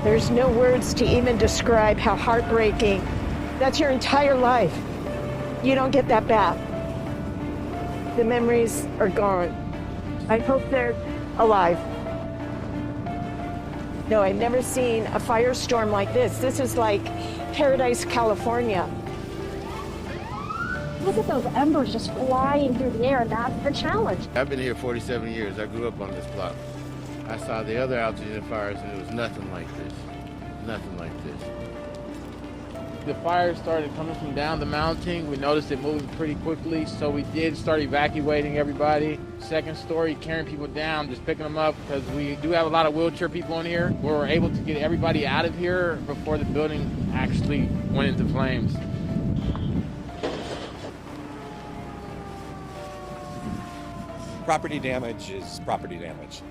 There's no words to even describe how heartbreaking. That's your entire life. You don't get that back. The memories are gone. I hope they're alive. No, I've never seen a firestorm like this. This is like Paradise, California. Look at those embers just flying through the air, and that's the challenge. I've been here 47 years. I grew up on this block. I saw the other altitude fires, and it was nothing like this. Nothing like this. The fire started coming from down the mountain. We noticed it moving pretty quickly, so we did start evacuating everybody. Second story, carrying people down, just picking them up, because we do have a lot of wheelchair people in here. We were able to get everybody out of here before the building actually went into flames. Property damage is property damage.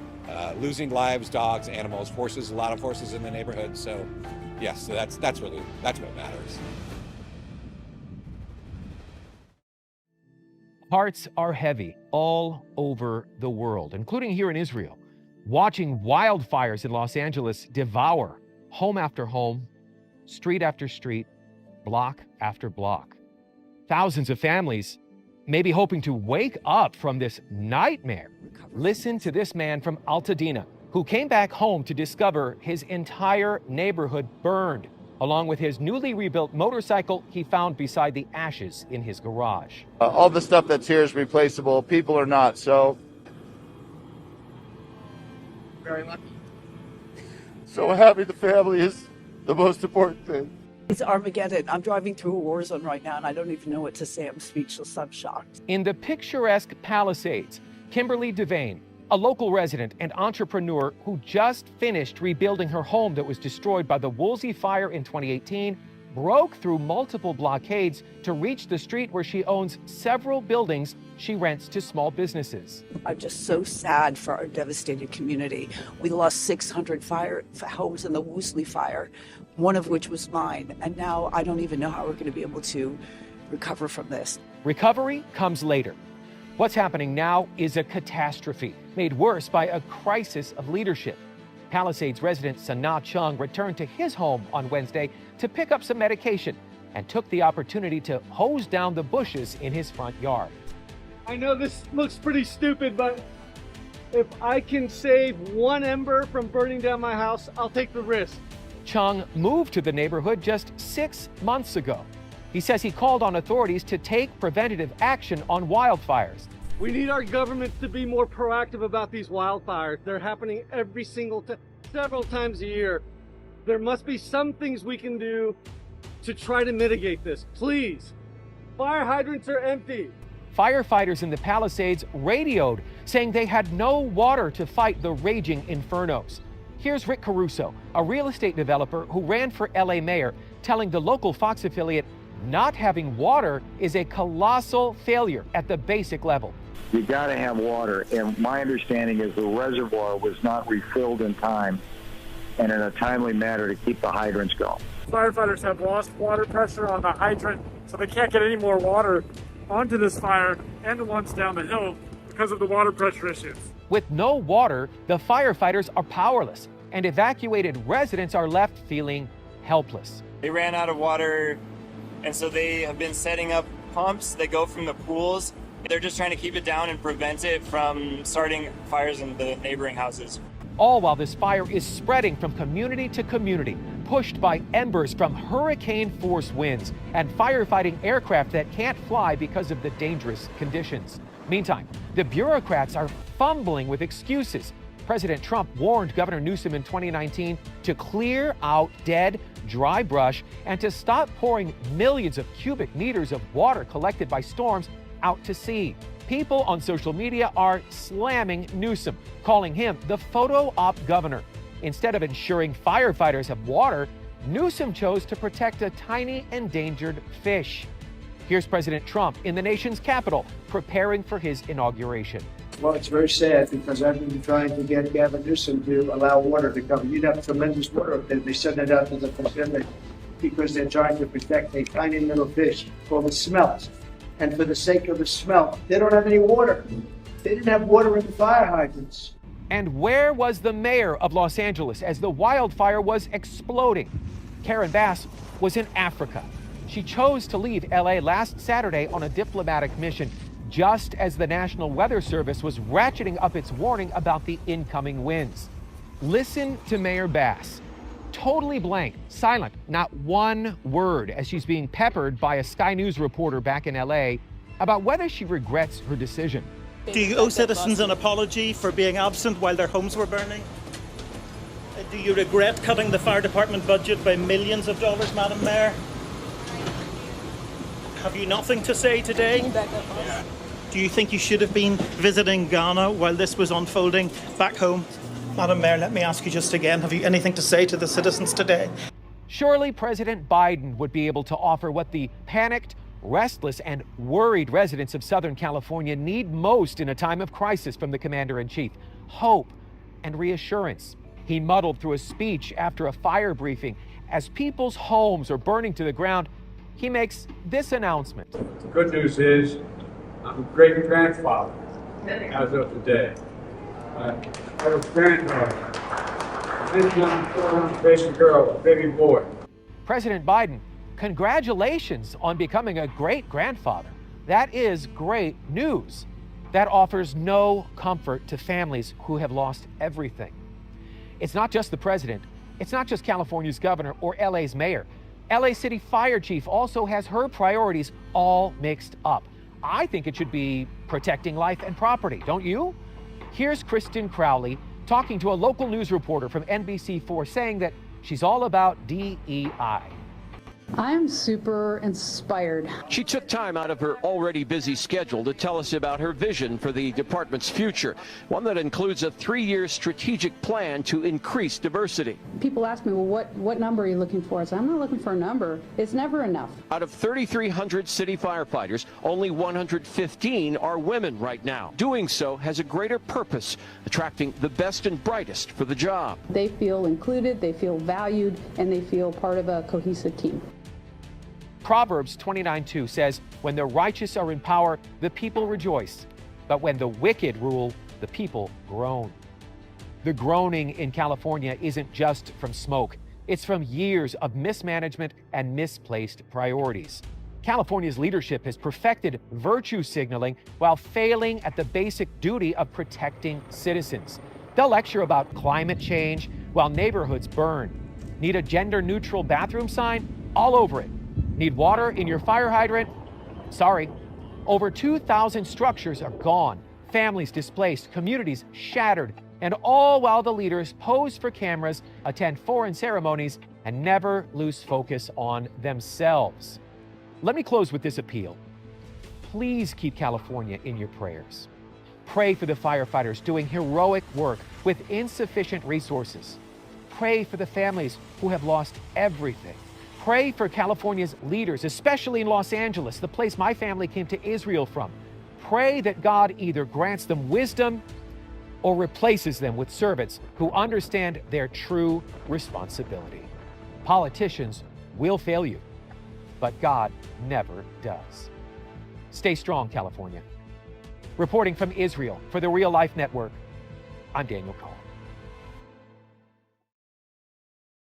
Losing lives, dogs, animals, horses, a lot of horses in the neighborhood. So, yes, so that's what matters. Hearts are heavy all over the world, including here in Israel, watching wildfires in Los Angeles devour home after home, street after street, block after block. Thousands of families may be hoping to wake up from this nightmare. Listen to this man from Altadena who came back home to discover his entire neighborhood burned, along with his newly rebuilt motorcycle he found beside the ashes in his garage. All the stuff that's here is replaceable. People are not, so. Very lucky. So happy the family is the most important thing. It's Armageddon. I'm driving through a war zone right now, and I don't even know what to say. I'm speechless. I'm shocked. In the picturesque Palisades, Kimberly Devane, a local resident and entrepreneur who just finished rebuilding her home that was destroyed by the Woolsey fire in 2018, broke through multiple blockades to reach the street where she owns several buildings she rents to small businesses. I'm just so sad for our devastated community. We lost 600 homes in the Woolsey fire, one of which was mine. And now I don't even know how we're going to be able to recover from this. Recovery comes later. What's happening now is a catastrophe, made worse by a crisis of leadership. Palisades resident Sanaa Chung returned to his home on Wednesday to pick up some medication and took the opportunity to hose down the bushes in his front yard. I know this looks pretty stupid, but if I can save one ember from burning down my house, I'll take the risk. Chung moved to the neighborhood just 6 months ago. He says he called on authorities to take preventative action on wildfires. We need our government to be more proactive about these wildfires. They're happening every single time, several times a year. There must be some things we can do to try to mitigate this. Please. Fire hydrants are empty. Firefighters in the Palisades radioed saying they had no water to fight the raging infernos. Here's Rick Caruso, a real estate developer who ran for LA mayor, telling the local Fox affiliate not having water is a colossal failure at the basic level. You got to have water, and my understanding is the reservoir was not refilled in time and in a timely manner to keep the hydrants going. Firefighters have lost water pressure on the hydrant, so they can't get any more water onto this fire and the ones down the hill because of the water pressure issues. With no water, the firefighters are powerless, and evacuated residents are left feeling helpless. They ran out of water, and so they have been setting up pumps that go from the pools. They're just trying to keep it down and prevent it from starting fires in the neighboring houses. All while this fire is spreading from community to community, pushed by embers from hurricane-force winds and firefighting aircraft that can't fly because of the dangerous conditions. Meantime, the bureaucrats are fumbling with excuses. President Trump warned Governor Newsom in 2019 to clear out dead, dry brush and to stop pouring millions of cubic meters of water collected by storms out to sea. People on social media are slamming Newsom, calling him the photo op governor. Instead of ensuring firefighters have water, Newsom chose to protect a tiny endangered fish. Here's President Trump in the nation's capital, preparing for his inauguration. Well, it's very sad because I've been trying to get Gavin Newsom to allow water to come. You'd have tremendous water up there. They send it out to the Pacific because they're trying to protect a tiny little fish called the smelt. And for the sake of the smelt, they don't have any water. They didn't have water in the fire hydrants. And where was the mayor of Los Angeles as the wildfire was exploding? Karen Bass was in Africa. She chose to leave LA last Saturday on a diplomatic mission, just as the National Weather Service was ratcheting up its warning about the incoming winds. Listen to Mayor Bass. Totally blank, silent, not one word as she's being peppered by a Sky News reporter back in LA about whether she regrets her decision. Do you owe citizens an apology for being absent while their homes were burning? Do you regret cutting the fire department budget by millions of dollars, Madam Mayor? Have you nothing to say today? Do you think you should have been visiting Ghana while this was unfolding back home? Madam Mayor, let me ask you just again, have you anything to say to the citizens today? Surely President Biden would be able to offer what the panicked, restless, and worried residents of Southern California need most in a time of crisis from the commander-in-chief: hope and reassurance. He muddled through a speech after a fire briefing. As people's homes are burning to the ground, he makes this announcement. The good news is I'm a great-grandfather as of today. I have a granddaughter, a young baby girl, a baby boy. President Biden, congratulations on becoming a great-grandfather. That is great news. That offers no comfort to families who have lost everything. It's not just the president. It's not just California's governor or LA's mayor. LA City Fire Chief also has her priorities all mixed up. I think it should be protecting life and property, don't you? Here's Kristen Crowley talking to a local news reporter from NBC4 saying that she's all about DEI. I'm super inspired. She took time out of her already busy schedule to tell us about her vision for the department's future, one that includes a 3-year strategic plan to increase diversity. People ask me, well, what number are you looking for? I said, I'm not looking for a number. It's never enough. Out of 3,300 city firefighters, only 115 are women right now. Doing so has a greater purpose, attracting the best and brightest for the job. They feel included, they feel valued, and they feel part of a cohesive team. Proverbs 29:2 says, when the righteous are in power, the people rejoice. But when the wicked rule, the people groan. The groaning in California isn't just from smoke. It's from years of mismanagement and misplaced priorities. California's leadership has perfected virtue signaling while failing at the basic duty of protecting citizens. They'll lecture about climate change while neighborhoods burn. Need a gender-neutral bathroom sign? All over it. Need water in your fire hydrant? Sorry. Over 2,000 structures are gone, families displaced, communities shattered, and all while the leaders pose for cameras, attend foreign ceremonies, and never lose focus on themselves. Let me close with this appeal. Please keep California in your prayers. Pray for the firefighters doing heroic work with insufficient resources. Pray for the families who have lost everything. Pray for California's leaders, especially in Los Angeles, the place my family came to Israel from. Pray that God either grants them wisdom or replaces them with servants who understand their true responsibility. Politicians will fail you, but God never does. Stay strong, California. Reporting from Israel for the Real Life Network, I'm Daniel Cohen.